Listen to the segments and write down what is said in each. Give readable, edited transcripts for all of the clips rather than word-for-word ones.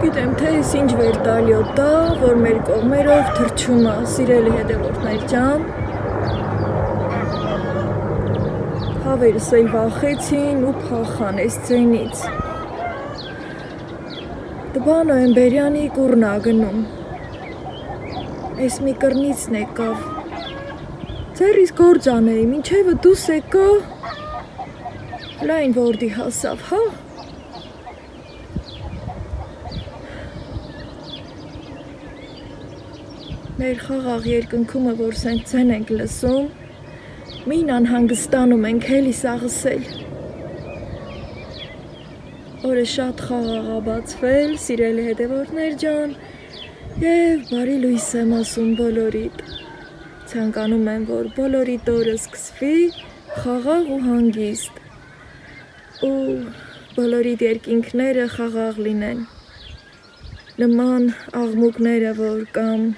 Չգիտեմ, թե ես ինչ վերտալյոտ է, որ մեր կողմերով թռչում է, սիրելի հետևորդներ ջան։ Հավերս էլ վախեցին ու փախան այս ձենից։ Տբա նոյեմբերյանի կուռն ա գնում։ Այս մի կռնիցն եկավ։ Ձեռիս գործ անեի, մինչև դուս եկա, լայն որդի հասավ, հա։ Մեր խաղաղ երկնքումը, որ սենց ձեն ենք լսում, մին անհանգստանում ենք էլի սաղսել։ Օրը շատ խաղաղ ա բացվել, սիրելի հետևորդներ ջան, և բարի լույս եմ ասում բոլորիդ։ Ցանկանում եմ, որ բոլորիդ օրը սկսվի խաղաղ ու հանգիստ, ու բոլորիդ երկինքները խաղաղ լինեն։ Նման աղմուկները, որ կամ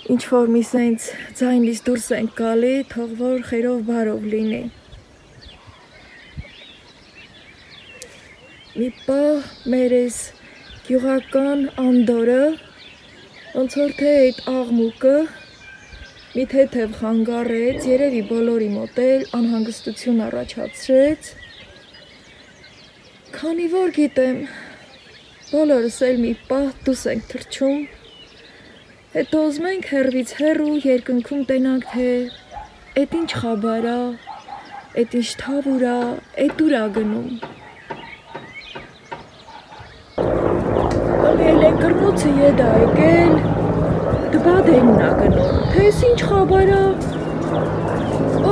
ինչ-որ մի սենց ձայնից դուրս ենք գալի, թող որ խերով բարով լինի։ Մի պահ մեր այս գյուղական անդորը, ոնց որ թե այդ աղմուկը մի թեթև խանգարեց, երևի բոլորի մոտ էլ անհանգստություն առաջացրեց, քանի որ գիտեմ, բոլորս էլ մի պահ դուս ենք թռչում, հետո ուզում ենք հեռվից հեռու երկնքում տենանք, թե էդ ինչ խաբար ա, էդ ինչ թավուր ա, էդ ուր ա գնում։ Ալի են կռնոցը եդ ա եկել, դբա դենն ա գնում, թե ես ինչ խաբար ա,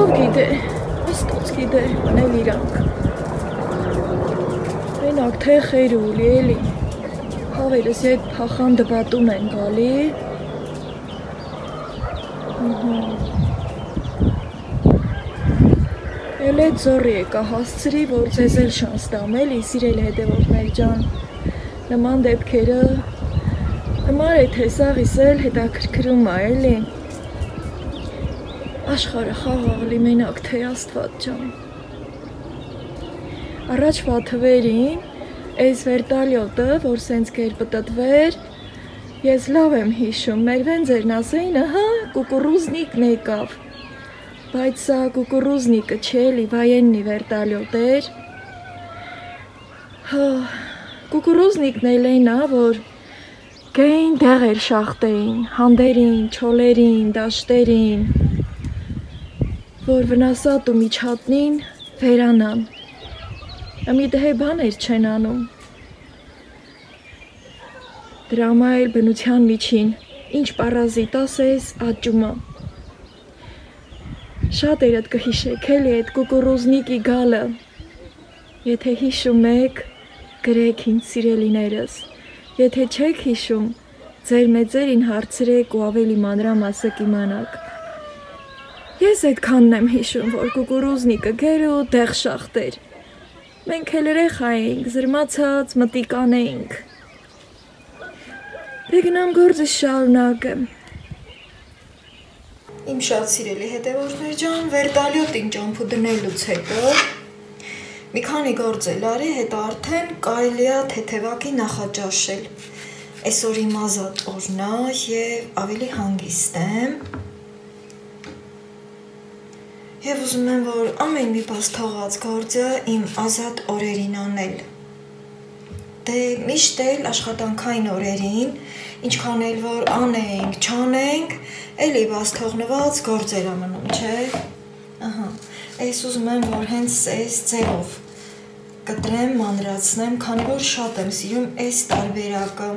ով գիտե, աստուծ գիտե, նել իրանք։ Մենակ թե խերուլի էլի, հավերս եդ փախան դբատուն են գալի, Էլ էդ զորի եկա հասցրի, որ ձեզ էլ շանս տամ էլի, սիրելի հետևորդներ ջան, նման դեպքերը, համար էդ հեսաղիս էլ հետաքրքրում ա էլի, աշխարհը խաղաղ լի մենակ թե Աստված ջան։ Առաջվա թվերին, այս վերտալյոտը, որ սենց կեր պտտվեր, ես լավ եմ հիշում, մեր վենձերն ասեին, ահա, կուկուռուզնիկն եկավ, բայց սա կուկուռուզնիկը չէ, վայեննի վերտալյոտ էր, կուկուռուզնիկն էլ էնա, որ գեին դեղեր շախտեին, հանդերին, չոլերին, դաշտերին, որ վնասատ ու միջատնին վերանան, մի դհե բաներ չեն անում, դրամա էլ բնության միջին, ինչ պարազիտ ասես, աճումա։ Շատ երդ կհիշեք էլի այդ կուկուռուզնիկի գալը, եթե հիշում եք, գրեք ինձ սիրելիներս, եթե չեք հիշում, ձեր մեծերին հարցրեք ու ավելի մանրամասը կիմանաք։ Ես այդքանն եմ հիշում, որ կուկուռուզնիկը գեր ու դեղ շախտեր, մենք էլ երեխա էինք, զրմացած մտիկ անեինք։ Դե գնամ գործս շարունակեմ։ Իմ շատ սիրելի հետևորդներ ջան, վերտալյոտին ճամփու դնելուց հետո մի քանի գործ էլ արի, հետո արդեն կարելի է թեթևակի նախաճաշել։ Այսօր իմ ազատ օրն ա եւ ավելի հանգիստ եմ։ Եվ ուզում եմ, որ ամեն մի բաց թողած գործը իմ ազատ օրերին անել։ Դե միշտ էլ աշխատանքային օրերին, ինչքան էլ որ անենք, չանենք, էլի բաց թողնված գործեր ամնում, չէ։ Ահա, այս ուզում եմ, որ հենց այս ձևով կտրեմ, մանրացնեմ, քանի որ շատ եմ սիրում այս տարբերակը։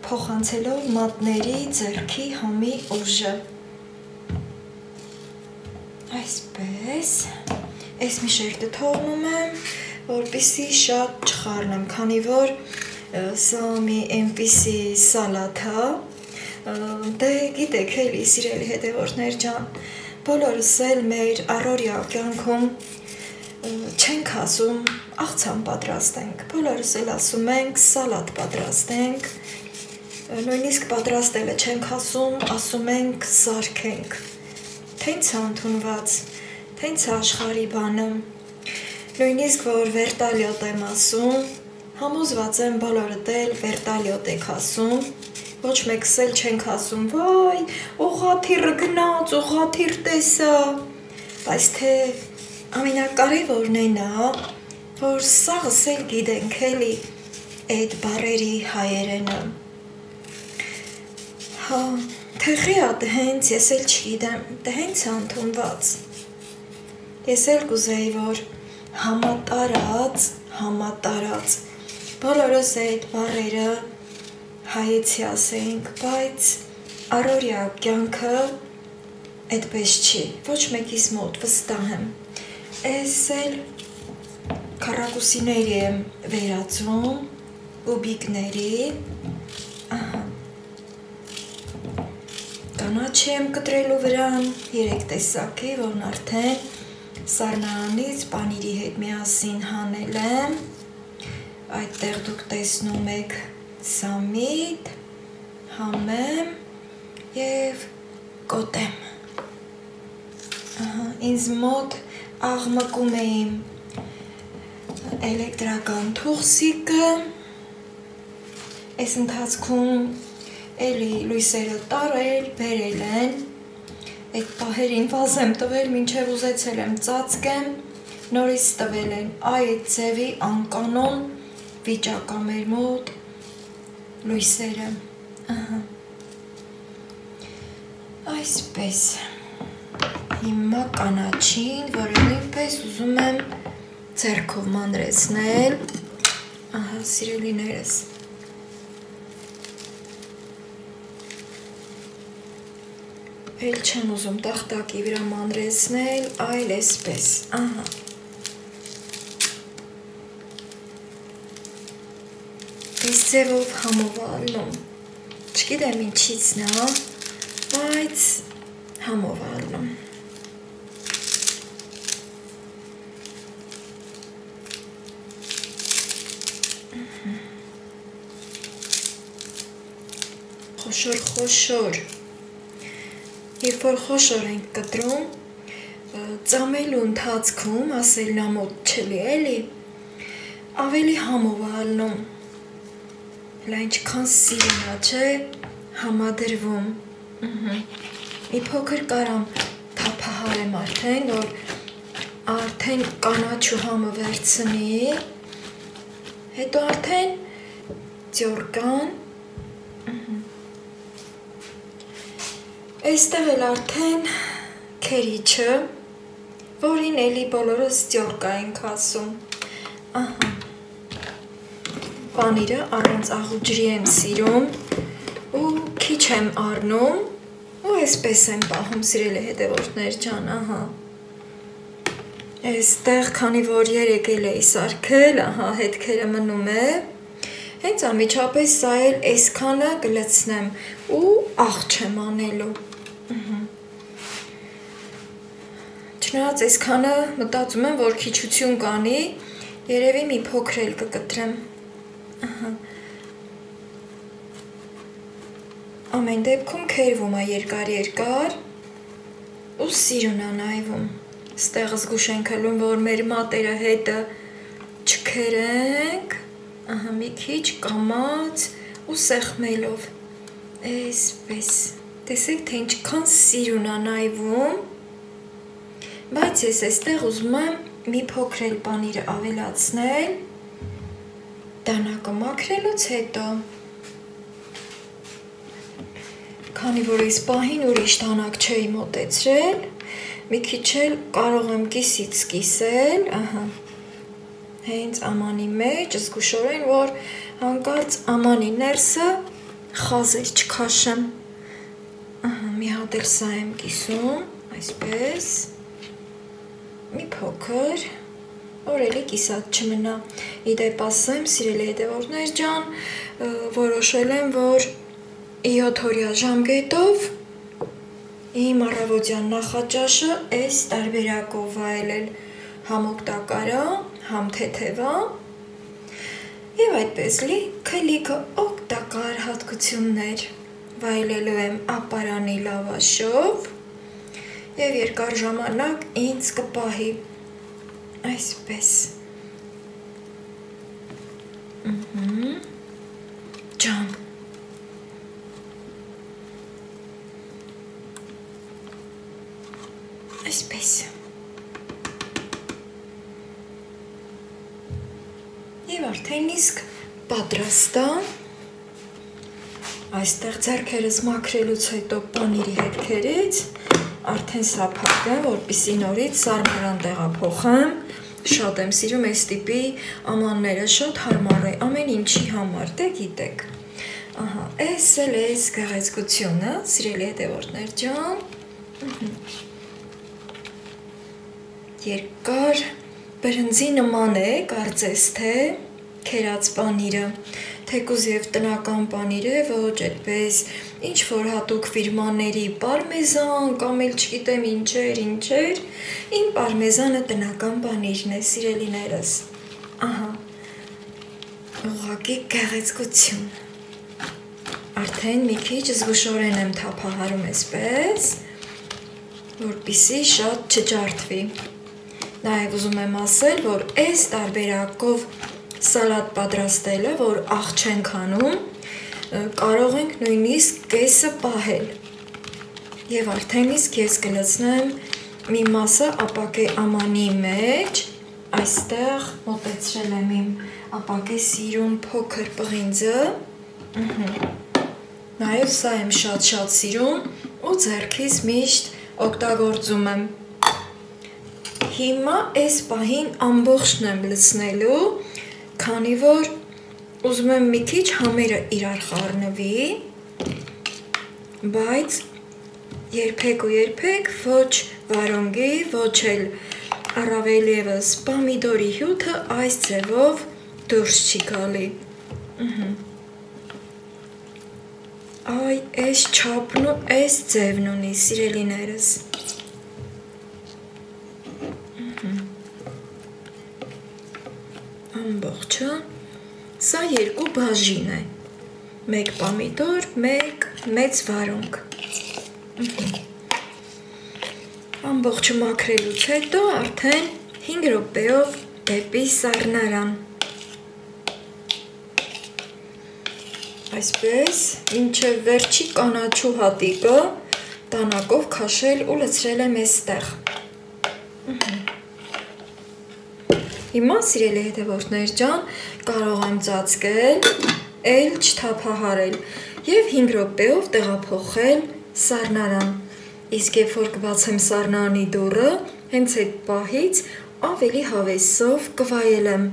Փոխանցելով մատների, ձեռքի, համի ուժը։ Այսպես, այս մի շերտը թողնում եմ, որպեսզի շատ չխառնեմ, քանի որ սա մի այնպիսի սալաթ ա, դե գիտեք էլի սիրելի հետևորդներ ջան, բոլորս էլ մեր առօրյա կյանքում չենք ասում աղցան պատրաստենք, բոլորս էլ ասում ենք սալատ պատրաստենք, նույնիսկ պատրաստելը չենք ասում ենք սարքենք, թե ինձ ա ընդունված, թե ինձ ա աշխարհի բանը, Նույնիսկ որ վերտալյոտ եմ ասում, համոզված եմ բոլորդ էլ վերտալյոտ եք ասում, ոչ մեկս էլ չենք ասում, վայ, ուղղաթիռը գնաց, ուղղաթիռ տեսա, բայց թե ամենակարևորն այն է, որ սաղս էլ գիտենք էլի այդ բառերի հայերենը։ Հա, թեղի է դե հենց, ես էլ չգիտեմ, դե հենց է ընդունված։ Ես էլ կուզեի, որ համատարած, բոլորս այդ բառերը հայեցի ասեինք, բայց առօրյա կյանքը այդպես չի, ոչ մեկիս մոտ վստահ եմ։ Ես էլ քառակուսիների եմ վերածում, կուբիկների, կանաչի եմ կտրելու վրան, 3 տեսակի, որն արդեն սառնարանից պանիրի հետ միասին հանել եմ, այդտեղ դուք տեսնում եք սամիտ, համեմ և կոտեմ։ Ինձ մոտ աղմկում է իմ էլեկտրական թուղսիկը, այս ընթացքում էլի լույսերը տարել, բերել են, այդ պահերին վազ եմ տվել, մինչև ուզեցել եմ ծածկեմ, նորից տվել են այդ ձևի անկանոն վիճակա մեր մոտ լույսերը, այսպես, հիմա կանաչին, որը նույնպես ուզում եմ ձեռքով մանրեցնել, սիրելիներս, էլ չեմ ուզում տախտակի վրա մանրեցնել, այլ այսպես, Այս ձևով համով ալնում, չգիտեմ ինչից նա, բայց համով ալնում։ Խոշոր, երբ որ խոշոր ենք կտրում, ծամելու ընթացքում, ասելն ամոթ չլի էլի, ավելի համով ալնում, լա ինչքան սիրունա չէ, համադրվում, մի փոքր կարամ թափահարեմ արդեն, որ արդեն կանաչու համը վերցնի, հետո արդեն ձյորկան, այստեղ էլ արդեն քերիչը, որին էլի բոլորս ձյորկա ենք ասում, պանիրը առանց աղու ջրի եմ սիրում ու քիչ եմ առնում ու այսպես եմ պահում սիրելի հետևորդներ ջան, այստեղ քանի որ 3 էլ էի սարքել, հետքերը մնում է, հենց ամիջապես սա էլ այսքանը կլցնեմ ու աղ չեմ անելու, չնայած այսքանը մտածում եմ, որ քիչություն կանի, երևի մի փոքր էլ կկտրեմ, ամեն դեպքում քերվում է երկար ու սիրուն է նայվում, ստեղ զգուշ ենք հլում, որ մեր մատերը հետը չքերենք, մի քիչ կամած ու սեղմելով, այսպես, տեսեք, թե ինչքան սիրուն է նայվում, բայց ես այստեղ ուզում եմ մի փոքր էլ պանիրը ավելացնել, դանակը մաքրելուց հետո, քանի որ այս պահին ուրիշ դանակ չէի մոտեցրել, մի քիչ էլ կարող եմ կիսից կիսել, հենց ամանի մեջ, զգուշորեն, որ հանկարծ ամանի ներսը խազեր չքաշեմ, մի հատ էլ սա եմ կիսում, այսպես, մի փոքր, որ էլի կիսած չմնա, իդեպ ասեմ, սիրելի հետևորդներ ջան, որոշել եմ, որ 7 օրյա ժամկետով իմ առավոտյան նախաճաշը այս տարբերակով վայելել, համ օգտակարա, համ թեթևա, և այդպես լիքը օգտակար հատկություններ վայելելու եմ ապարանի լավաշով և երկար ժամանակ ինձ կպահի, Այսպես։ Ջան։ Այսպես։ Եվ արդեն իսկ պատրաստ է։ Այստեղ ձեռքերս մաքրելուց հետո պանիրի հետքերից արդեն սա փակեմ, որպեսզի նորից սառնարան տեղափոխեմ։ Շատ եմ սիրում այս տիպի ամանները, շատ հարմար է ամեն ինչի համար, դե գիտեք։ Ահա, այս էլ է գեղեցկությունը, սիրելի հետևորդներ ջան։ Երկար բրնձի նման է, կարծես թե քերած պանիրը, թեկուզ եւ տնական պանիր է, ոչ այդպես ինչ որ հատուկ ֆիրմաների պարմեզան կամ էլ չգիտեմ ինչեր, իմ պարմեզանը տնական պանիրն է, սիրելիներս։ Ահա։ Ուղղակի գեղեցկություն։ Արդեն մի քիչ զգուշորեն եմ թափահարում այսպես, որպեսզի շատ չջարդվի։ Նաև ուզում եմ ասել, որ այս տարբերակով սալատ պատրաստելը, որ աղ չենք անում, կարող ենք նույնիսկ կեսը պահել։ Եվ արդեն իսկ ես կլցնեմ մի մասը ապակե ամանի մեջ, այստեղ մոտեցրել եմ իմ ապակե սիրուն փոքր պղինձը, նաև սա եմ շատ սիրում ու ձեռքիս միշտ օգտագործում եմ։ Հիմա այս պահին ամբողջն եմ լցնելու, քանի որ ուզում եմ մի քիչ համերը իրար խառնվի, բայց երբեք ու երբեք ոչ վարունգի, ոչ էլ առավել ևս պամիդորի հյութը այս ձևով դուրս չի գալի։ Այ, այս չափն ու այս ձևն ունի, սիրելիներս։ Ամբողջը, սա երկու բաժին է, մեկ պամիդոր, մեկ մեծ վարունգ։ Ամբողջը մաքրելուց հետո արդեն 5 րոպեով դեպի սառնարան։ Այսպես, մինչև վերջի կանաչու հատիկը տանակով քաշել ու լցրել եմ այստեղ։ Հիմա, սիրելի հետևորդներ ջան, կարող եմ ծածկել, էլ չթափահարել և 5 րոպեով տեղափոխել սառնարան։ Իսկ երբ որ կբացեմ սառնարանի դուռը, հենց այդ պահից ավելի հավեսով կվայելեմ։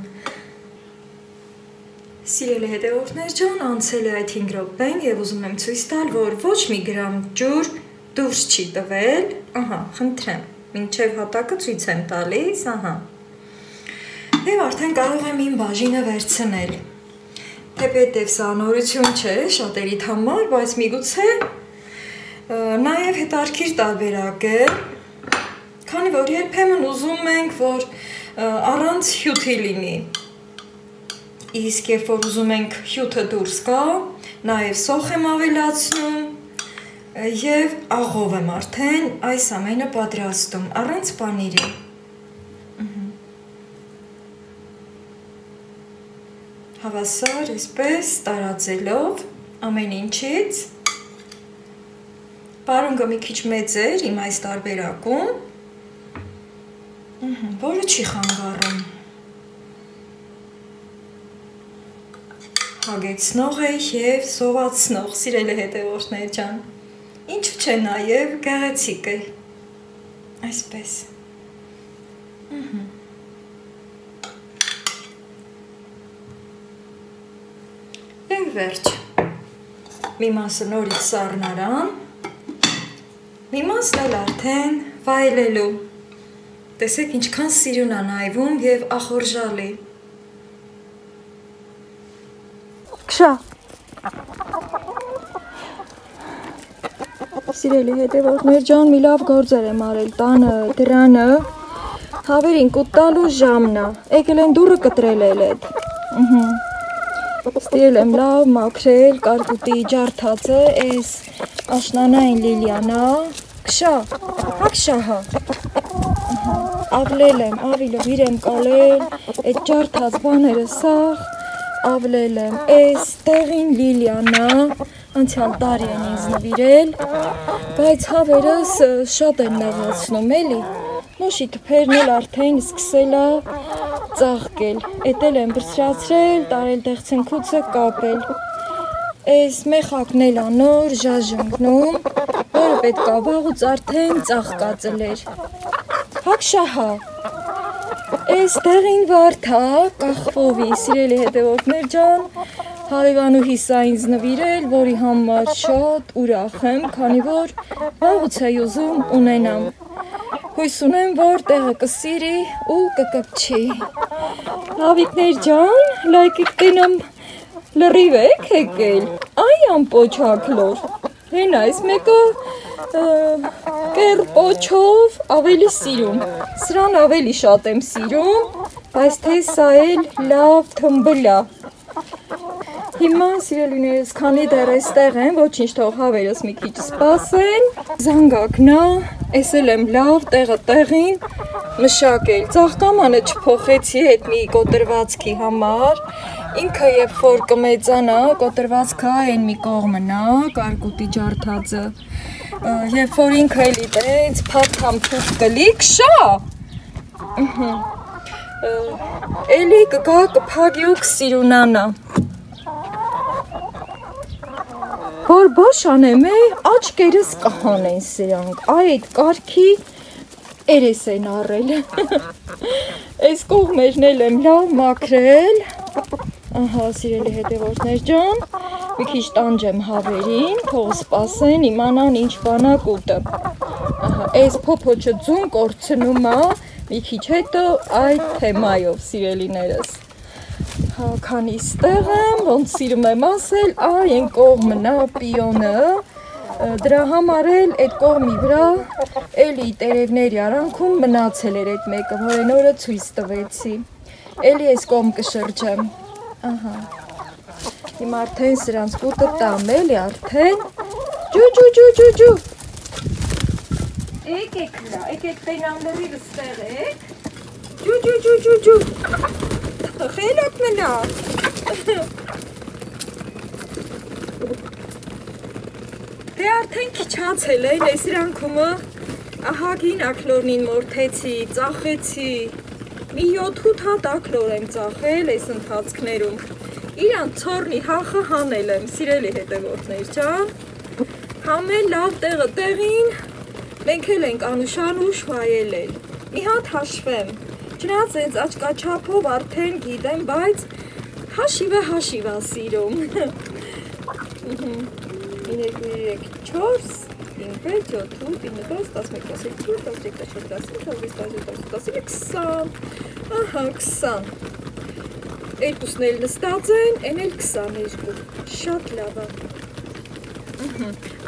Սիրելի հետևորդներ ջան, անցել է այդ 5 րոպեն և ուզում եմ ցույց տալ, որ ոչ մի գրամ ջուր դուրս չի տվել, ահա, խնդրեմ, մինչև հատակը ցույց եմ տալիս, ահա։ Եվ արդեն կարող եմ իմ բաժինը վերցնել։ Թեպետև սա նորություն չէ շատերիդ համար, բայց միգուցե նաև հետաքրքիր տարբերակ է, քանի որ երբեմն ուզում ենք, որ առանց հյութի լինի։ Իսկ երբ որ ուզում ենք հյութը դուրս գա, նաև սոխ եմ ավելացնում և աղով եմ արդեն այս ամենը պատրաստում, առանց պանիրի։ Հավասար այսպես տարածելով ամեն ինչից, վարունգը մի քիչ մեծ էր իմ այս տարբերակում, որը չի խանգարում, հագեցնող է և սովածնող, սիրելի հետևորդներ ջան, ինչու չէ նաև գեղեցիկ է, այսպես, Եվ վերջ, մի մասը նորից սառնարան, մի մասն էլ արդեն վայելելու, տեսեք ինչքան սիրուն է նայվում և ախորժալի։ Քշա։ Սիրելի հետևորդներ ջան, մի լավ գործեր եմ արել տանը, դրանը, հավերին կուտալու ժամն է, եկել են դուռը կտրել էլ էդ, Ստիրել եմ լավ, մաքրել, կարկուտի ջարդած է, այս աշնանային լիլիանա, քշա, հա քշա հա, ավլել եմ, ավիլով իրեմ կալել, այդ ջարդած բաները սաղ, ավլել եմ, այս տեղին Լիլիանա, անցյալ տարի են ինձ նվիրել, բայց հավերս շատ են նեղացնում, էլի, մոշի թփերն էլ արդեն սկսել է ծաղկել, էտել եմ բրսրացրել, տարել դեղցնքուցը կապել, այս մեխակն էլ անոր ժաժնգնում, որը պետք է վաղուց արդեն ծաղկածել էր, հակշահա, այս տեղին վարդա, կախվովի, սիրելի հետևորդներ ջան, հարևանուհիս ա ինձ նվիրել, որի համար շատ ուրախ եմ, քանի որ վաղուց է ուզում ունենամ, հույս ունեմ, որ տեղը կսիրի ու կկպչի, հավիկներ ջան, լայք եք տենամ, լրիվ եք եկել, այ ամպոչակլոր, հեն այս մեկը կեր պոչով ավելի սիրում, սրան ավելի շատ եմ սիրում, բայց թե սա էլ լավ թմբլա, հիմա սիրելիներս քանի դեռ էստեղ են, ոչինչ թող հավերս մի քիչ սպասեն, զանգակնա, ես էլ եմ լավ տեղը տեղին մշակել, ծաղկամանը չփոխեցի այդ մի կոտրվածքի համար, ինքը երբ որ կմեծանա, կոտրվածքը այն մի կողմնա, կարկուտի ջարդածը, երբ որ ինքը էլի տենց փափ թուփ կլի, կշա, էլի կգա կփագի ու կսիրունանա, որ բաշ անեմ է, աչկերս կհանեն սրանք, այդ կարգի երես են առել, այս կողմերն էլ եմ լավ մաքրել, ահա սիրելի հետևորդներ ջան, մի քիչ տանջեմ հավերին, թող սպասեն, իմանան ինչ բանակ ուտը, ահա այս փոփոչը ձուն կորցնում է, մի քիչ հետո այդ թեմայով սիրելիներս, հա քանի ստեղ եմ, ոնց սիրում եմ ասել, այ են կողմնա պիոնը, դրա համար էլ այդ կողմի վրա էլի տերևների արանքում մնացել էր այդ մեկը, որ այն օրը ցույց տվեցի, էլի այս կողմ կշրջեմ, ահա, հիմա արդեն սրանց կուտը տամ էլի արդեն, ջու, եկեք լա, եկեք տենամ լրիվ ստեղ եք, ջու, խելոք մնա, դե արդեն քիչացել են, այս իրանքումը, ահա գին ակլորնին մորթեցի, ծախեցի, մի 7-8 հատ ակլոր եմ ծախել այս ընթացքներում, իրան ծորնի հախը հանել եմ, սիրելի հետևորդներ ջան, համել լավ տեղը տեղին, մենք էլ ենք անուշ վայելել, մի հատ հաշվեմ, չնայած ինձ աչկաչափով արդեն գիտեմ, բայց հաշիվը սիրում, 3, 4, 5, 6, 7, 9, 10, 11, 12, 13, 14, 15, 16, 17, 18, 20, երկուսն էլ նստած են, են էլ 22, շատ լավ է,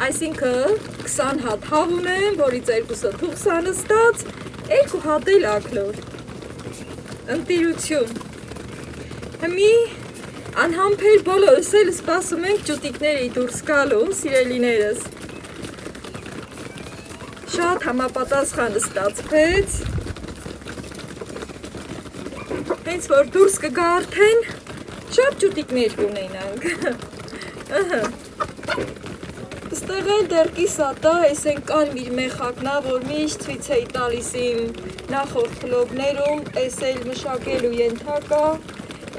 այսինքն 20 հատ հավ ունեմ, որից երկուսը թուղս է նստած, 2 հատ էլ ակլոր, ընտիրություն, հմի անհամբեր բոլորս էլ սպասում ենք ջուտիկների դուրս գալուն, սիրելիներս, շատ համապատասխան ստացվեց, հենց որ դուրս կգա արդեն, շատ ջուտիկներ կունենանք, ստեղ էլ դեռ կիսատա, այս են կարմիր մեխակնա, որ միշտ ցույց էի տալիս իմ նախորդ վլոգներում, այս էլ մշակելու ենթակա,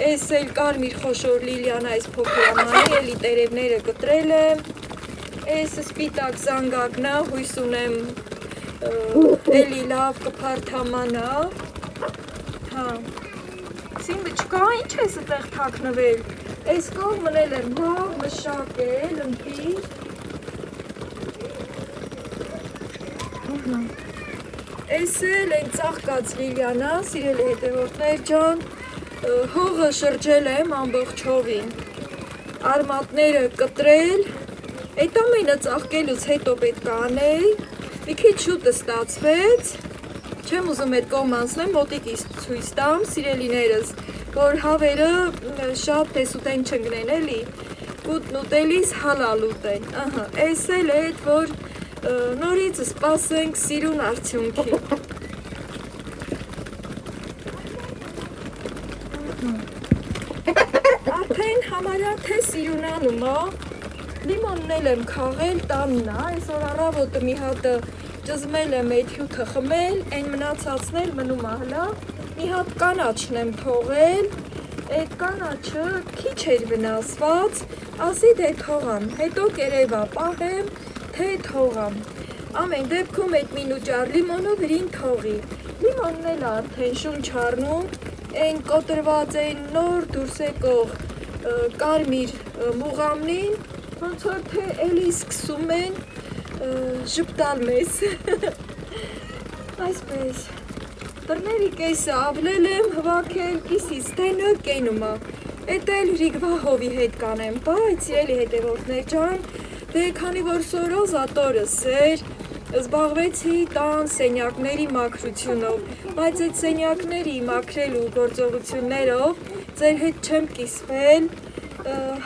այս էլ կարմիր խոշոր Լիլիանա, այս փոքրամանի, էլի տերևները կտրել եմ, այս սպիտակ զանգակնա, հույս ունեմ էլի լավ կփարթամանա, հա, սիմը չկա, ինչ ես այդտեղ թաքնվել, այս կողմն էլ եմ լավ մշակել, ընտիր, այս էլ են ծաղկած Լիլիանա, սիրելի հետևորդներ ջան, հողը շրջել եմ ամբողջովին, արմատները կտրել, այդ ամենը ծաղկելուց հետո պետք է անել, մի քիչ շուտը ստացվեց, չեմ ուզում այդ կողմ անցնեմ, մոտիկից ցույց տամ, սիրելիներս, որ հավերը շատ տեսուտեն չընկնեն էլի, ուտն ուտելիս հալալ ուտեն, այս էլ է այդ, որ նորից սպասենք սիրուն արդյունքի, Արդեն համարյա թե սիրունանում է, լիմոնն էլ եմ քաղել, տանն է, այսօր առավոտը մի հատը ճզմել եմ այդ հյութը խմել, այն մնացածն էլ մնում է հլա, մի հատ կանաչն եմ թողել, այդ կանաչը քիչ էր վնասված, ասի դե թողամ, հետո կերևա պահեմ, թե թողամ, ամեն դեպքում այդ մինուճար լիմոնը վրին թողի, լիմոնն էլ արդեն շունչ առնում, այն կոտրված այն նոր դուրս եկող կարմիր մուղամնին, ոնց որ թե էլի սկսում են ժպտալ մեզ, այսպես, դռների կեսը ավլել եմ հվակել, կիսից տենը կենում է, էտ էլ ռիգվահովի հետ կանեմ, բայց իրելի հետևորդներ ջան, դե քանի որ սորոզատորս էր, զբաղվեցի տան սենյակների մաքրությունով, բայց այդ սենյակների մաքրելու գործողություններով ձեր հետ չեմ կիսվել,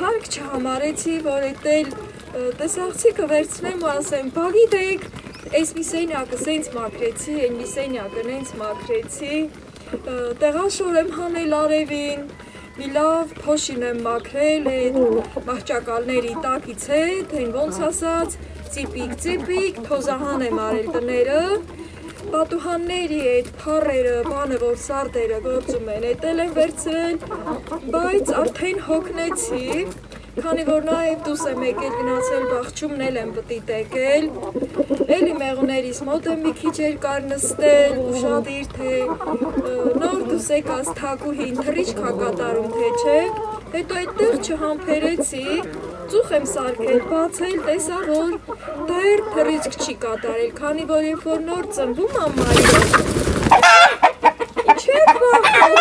հարկ չհամարեցի, որ էտ էլ տեսաղցիկը վերցնեմ ու ասեմ, բա գիտեք, այս մի սենյակը սենց մաքրեցի, այն մի սենյակը նենց մաքրեցի, տեղաշոր եմ հանել արևին, մի լավ փոշին եմ մաքրել այդ մահճակալների տակից հետ, այն ոնց ասած, ծիպիկ, թոզահան եմ արել տները, պատուհանների այդ փառերը, բանը որ սարդերը գործում են, էտ էլ եմ վերցրել, բայց արդեն հոգնեցի, քանի որ նաև դուս եմ եկել գնացել բաղչումն էլ եմ պտի տեկել, էլի մեղուներիս մոտ եմ մի քիչ երկար նստել, ուշադիր թե նոր դուս եկած թակուհին թռիչք ա կատարում թե չէ, հետո այդտեղ չհամբերեցի, ծուխ եմ սարքել, բացել, տեսա, որ դեռ թռիչք չի կատարել, քանի որ երբ որ նոր ծնվում ամմարի, ինչ եք վախում,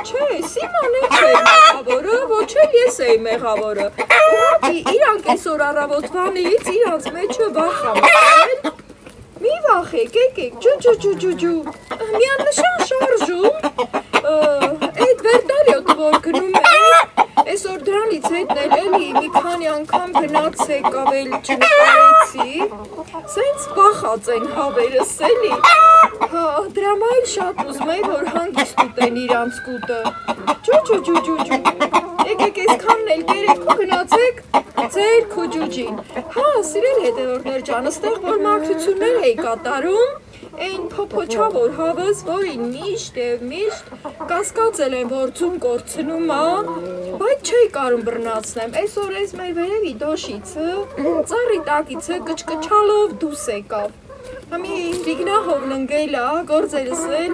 Չէ, Սիմոնը չէ մեղավորը, ոչ էլ ես էի մեղավորը, իրանք այսօր առավոտվանից իրանց մեջը վախ ամել, մի վախեք, եկեք, միանշան շարժում, այդ վերտարյոտը որ գնում է, այսօր դրանից հետն էլի մի քանի անգամ գնաց եկավել չնկարեցի, սենց բախած են հավերս էլի, դրամա էլ շատ ուզում էի, որ հանգիստ ուտեն իրանց կուտը, եկեք այսքանն էլ կերեք ու գնացեք ձեր քուջուջին, սիրել հետևորդներ ջան, ստեղ որ մաքրություններ էի կատարում, այն փոփոչավոր հավս, որին միշտ կասկածել եմ, որ ձուն կորցնում է, բայց չէի կարում բռնացնեմ, այսօր այս մեր վերևի դոշիցը, ծառի տակիցը կչկչալով դուս եկավ, համի Ռիգնահով լնգել է, գործերս էլ,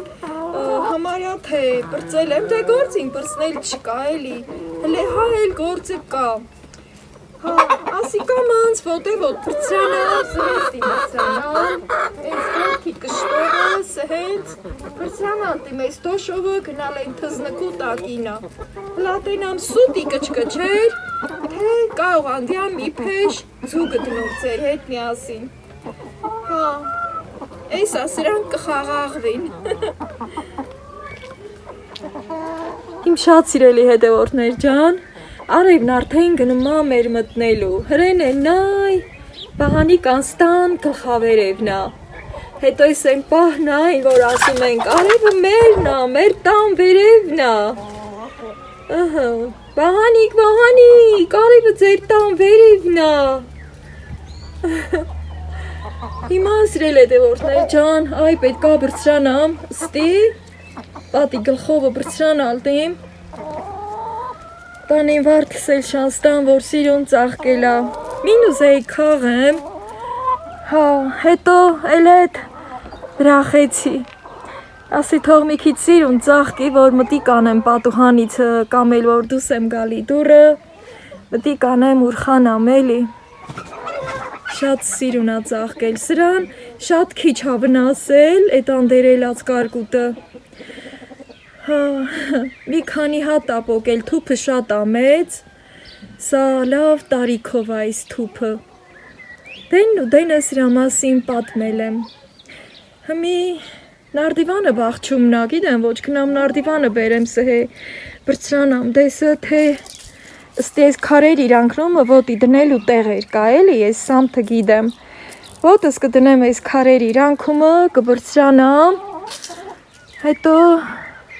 համարյա թե պրծել եմ, թե գործին պրծնել չկա էլի, հլե հա էլ գործը կա, ասի կամանց ոտևոտ պրծրանալ, սրեստի պրծրանալ, այս գործի կշտողը, սհենց, պրծրանալ տիմ այս դոշովը գնալ են թզնկու տակինա, լատենամ սուտի կչկչեր, թե կարող անդյամ մի պեշ ձուգը դնող ձեր հետ միասին, Էսա սրանք կխաղաղվին Իմ շատ սիրելի հետևորդներ ջան, արևն արդեն գնում է մեր մտնելու, հրեն է նայ, բաղանի կանստան գլխավերևն է, հետո ես են պահն այն, որ ասում ենք, արևը մերն է, մեր տան վերևն է, բաղանիկ, արևը ձեր տան վերևն է, Հիմա սիրել հետևորդներ ջան, այ պետք է բրծրանամ, ստի, պատի գլխովը բրծրանալ դիմ, տանին վարդս էլ շանստան, որ սիրուն ծաղկել է, մինուս էի քաղեմ, հետո էլ էտ դրախեցի, ասի թող մի քիչ սիրուն ծաղկի, որ մտի կանեմ պատուհանից կամ էլ որ դուս եմ գալի դուրը, մտի կանեմ ուրխանամ էլի, Շատ սիրուն է ծաղկել, սրան շատ քիչ հավնասել, էտ անդերելած կարկուտը, մի քանի հատ է պոկել, թուփը շատ է մեծ, սա լավ տարիքով է այս թուփը, դենն ու դենը սրա մասին պատմել եմ, հմի նարդիվանը բաղչումն է, գիտեմ ոչ կնամ նարդիվանը բերեմ սհե, բրծրանամ դեսը թե Ըստ ես քարեր իրանքնումը ոտի դնելու տեղեր կա էլի, ես սամթը գիտեմ, ոտս կդնեմ ես քարեր իրանքումը, կբրծրանամ, Հետո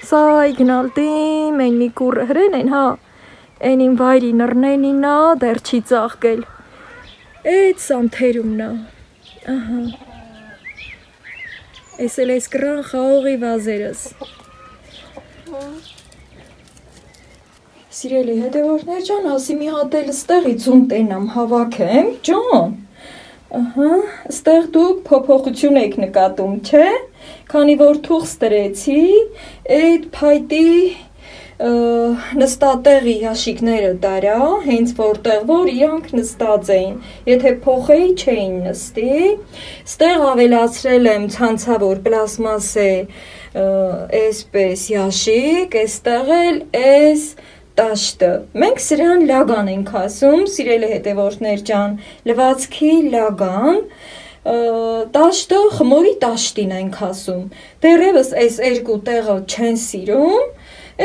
սա իգնալտիմ, են մի կուռը հրեն են, հա, են իմ վայրի նռնենին նա, դեր չի ծաղկել, էդ սանթերումն նա, ահա, ես էլ ես կրան խաղողի վազերս, Սիրելի հետևորդներ ջան, ասի մի հատ էլ ստեղից ում տենամ հավաքեմ, ջան, ահա, ստեղ դուք փոփոխություն եք նկատում, չէ, քանի որ թուղթ ստրեցի, այդ փայտի նստատեղի ящիկները դարա, հենց որտեղ որ իրանք նստած էին, եթե փոխեի չէին նստի, ստեղ ավելացրել եմ ցանցավոր պլաստմասե այսպես ящիկ, այստեղ էլ էս տաշտը, մենք սրան լագան ենք ասում, սիրելի հետևորդներ ջան, լվացքի լագան, տաշտը խմորի տաշտին ենք ասում, դեռևս այս երկու տեղը չեն սիրում,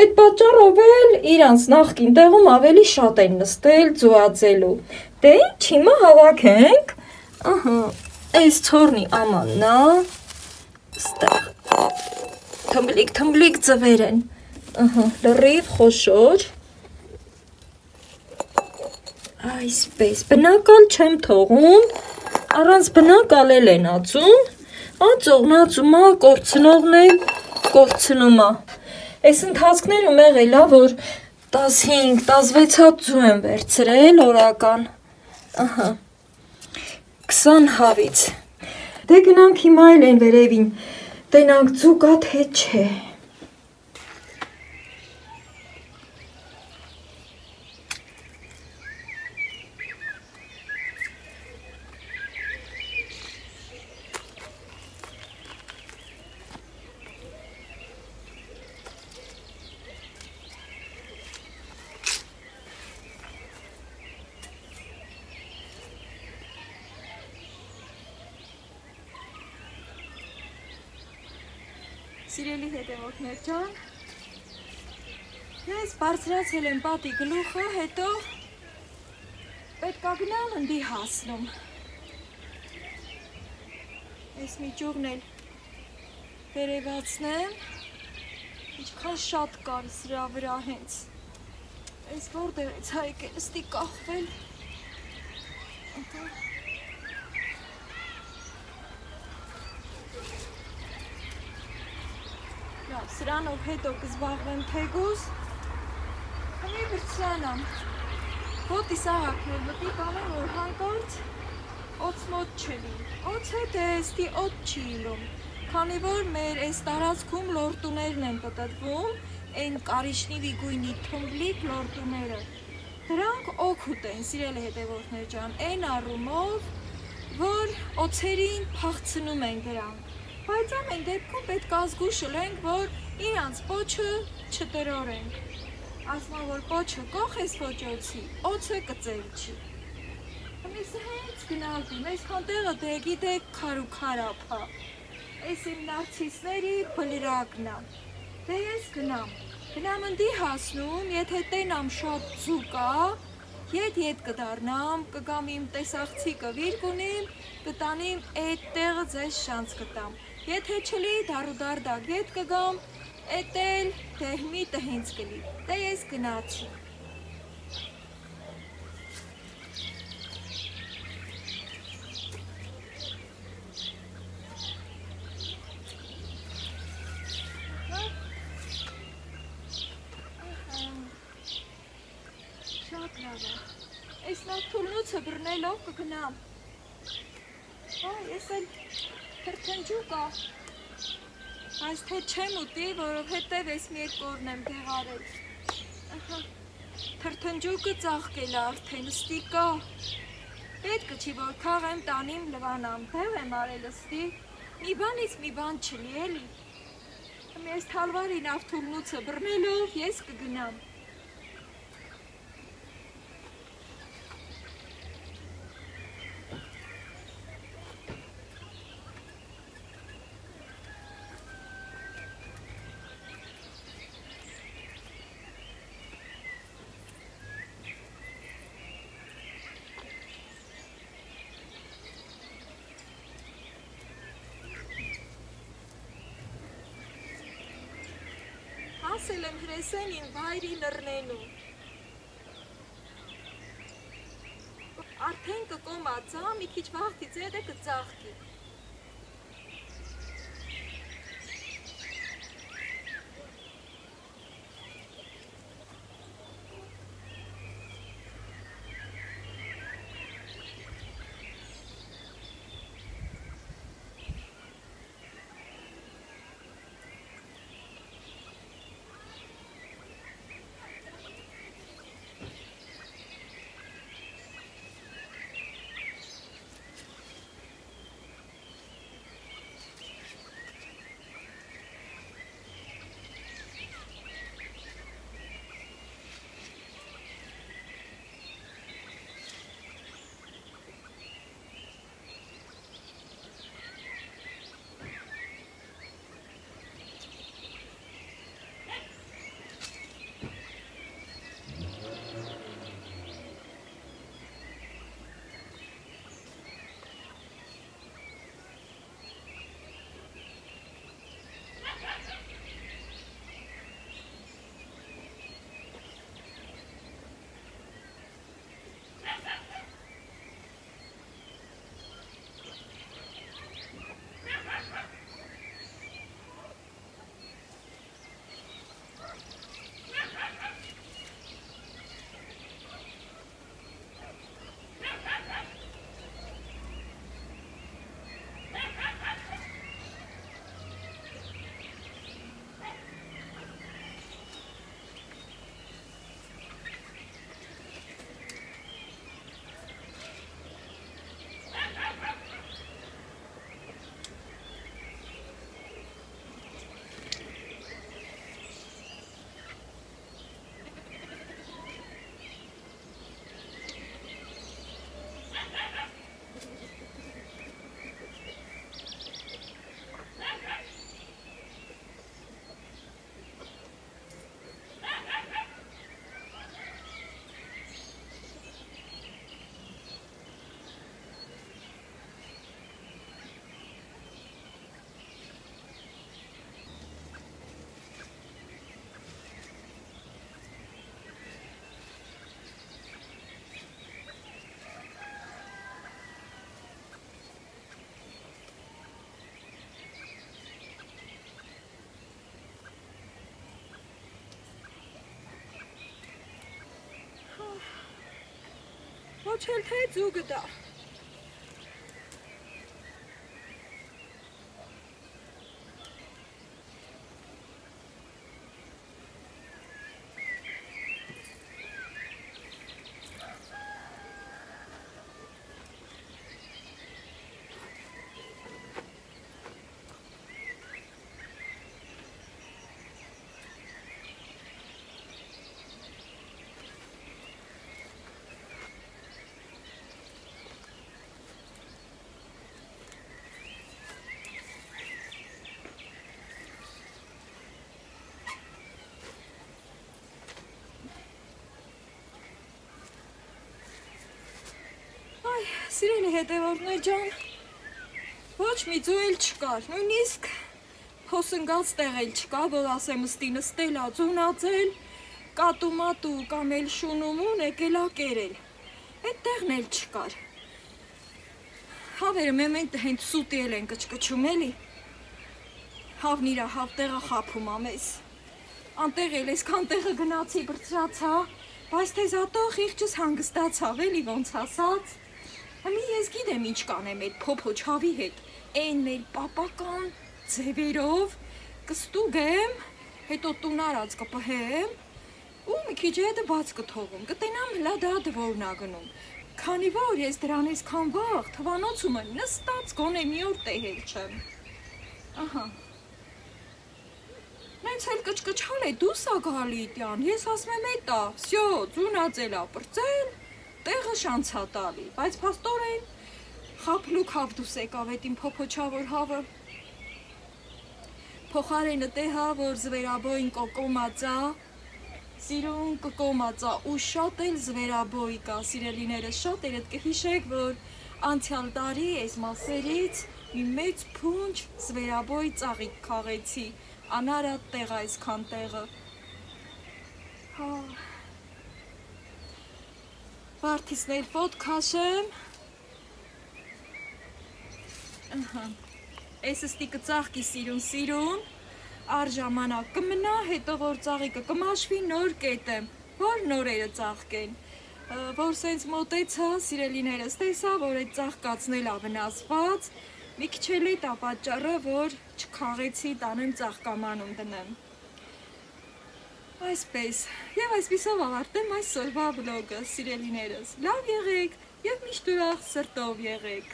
այդ պատճառով էլ իրանց նախկին տեղում ավելի շատ են նստել ձուածելու, դե ինչ հիմա հավաքենք, ահա, այս ցորնի ամաննա, ստեղ, թմբլիկ ձվեր են, ահա, լրիվ խոշոր, այսպես, բնակալ չեմ թողում, առանց բնակալել են ածում, ածողն ածումա, կորցնողն է, կորցնումա, այս ընթացքներում եղելա, որ 15-16 հատ ձու եմ վերցրել օրական, ահա, 20 հավից, դե գնանք հիմա էլ են վերևին, տենանք ձու կա թե չէ, Սիրելի հետևորդներ ջան, ես բարձրացել եմ պատի գլուխը, հետո պետքա գնամ ընդի հասնում, ես մի ճուղն էլ վերևացնեմ, ինչքան շատ կար սրա վրա հենց, ես որտեղից հա եկել ստի կախվել, Սրանով հետո կզբաղվեմ թեգուզ, մի բրցանամ, ոտիս աղաքնել մտի կանեմ, որ հանկարծ օծմոտ չլի, օծ հետ է եստի օծ չի իլում, քանի որ մեր այս տարածքում լորտուներն են պտտվում, են կարիշնիվի գույնի թմբլիկ լորտուները, դրանք օգուտ են, սիրելի հետևորդներ ջան, են առումով, որ օծերին փախցնում են դրանք, բայց ամեն դեպքում պետք է զգուշ լինենք, որ իրանց պոչը չտրորենք, ասма որ պոչը կոխես ոճոցի, օծը կծել չի, ես հենց գնալդիմ, ես քանտեղը դեգի դեգ քար ու քարապա, ես իմ նարցիսների բլրակնա, դե ես գնամ ընդի հասնում, եթե տենամ շատ ձու կա, ետ կդարնամ, կգամ իմ տեսախցիկը վիր կունիմ, կտանիմ այդ տեղը ձեզ շանց կտամ, եթե չլի դարուդար դագ ետ կգամ, էդ էլ դեհմի տհինց կլի, դե ես գնացի։ Շատ լավ է, ես նա թուլնուցը բրնելով կգնամ, ես էլ թրթնջու կա, այս թե չեմ ուտի, որովհետև ես մի երկորն եմ դեղարել, թրթնջուկը ծաղկել արդեն, ստի կա, պետք չի, որ քաղեմ տանիմ լվանամ, դեղ եմ արել ստի, մի բանից մի բան չլի էլի, ես թալվարին ավթուլնուցը բրնելով ես կգնամ, ասել եմ հրեսենին վայրի նռնենու։ Արդեն կկոմածա, մի քիչ վաղտից էդ է կծաղկի։ Ոչ էլ թե ձուգը դա։ Սիրելի հետևորդներ ջան, ոչ մի ձու էլ չկար, նույնիսկ փոսնգած տեղ էլ չկա, որ ասեմ ըստի նստելա, ձունածել, կատու-մատու կամ էլ շունումուն եկելա կերել, այդ տեղն էլ չկար։ Հավերը մեմենտ հենց սուտի էլ են կչկչում էլի, հավն իրա հավ տեղը խապում ամես, անտեղ էլ այսքան տեղը գնացի բրծրացա, բայց թե զատո խիղճս հանգստացավ էլի ոնց ասած, Հմի ես գիտեմ ինչ կանեմ այդ փոփոչ հավի հետ, այն մեր պապական ձևերով կստուգեմ, հետո տուն արած կպհեմ ու մի քիչ հետը բաց կթողում, կտենամ հլա դա դվորն ա գնում, քանի որ ես դրան այսքան վաղ թվանոցումը նստած գոնե մի օր տեղել չեմ, ահա, նենց էլ կչկչալ է դուս ա գալի տյան, ես ասում եմ էտա, վսյո, ձունածել ա պրծել, տեղը շանց ա տալի, բայց փաստորեն խապլուկ հավ դուս եկավ էտ իմ փոփոչավոր հավը, փոխարենը տեհա, որ զվերաբոյին կոկոմածա, սիրուն կկոմածա ու շատ էլ զվերաբոյ կա, սիրելիները շատ էր, էդ կհիշեք, որ անցյալ տարի այս մասերից մի մեծ փունջ զվերաբոյ ծաղիկ քաղեցի, անարատ տեղ այսքան տեղը, Վարդիսներ պոտ քաշեմ։ Էս ստիկը ծաղկի սիրուն, առ ժամանակ կմնա, հետո որ ծաղիկը կմաշվի, նոր կետեմ, որ նորերը ծաղկեն։ Որ սենց մոտեցա, սիրելիներս տեսա, որ այդ ծաղկածն էլ ավնասված, մի քիչ էլ է տա պատճառը, որ չքաղեցի տանեմ ծաղկամանում դնեմ։ Այսպես, և այսպիսով ավարտեմ այսօրվա վլոգը, սիրելիներս, լավ եղեք և միշտ ուրախ սրտով եղեք։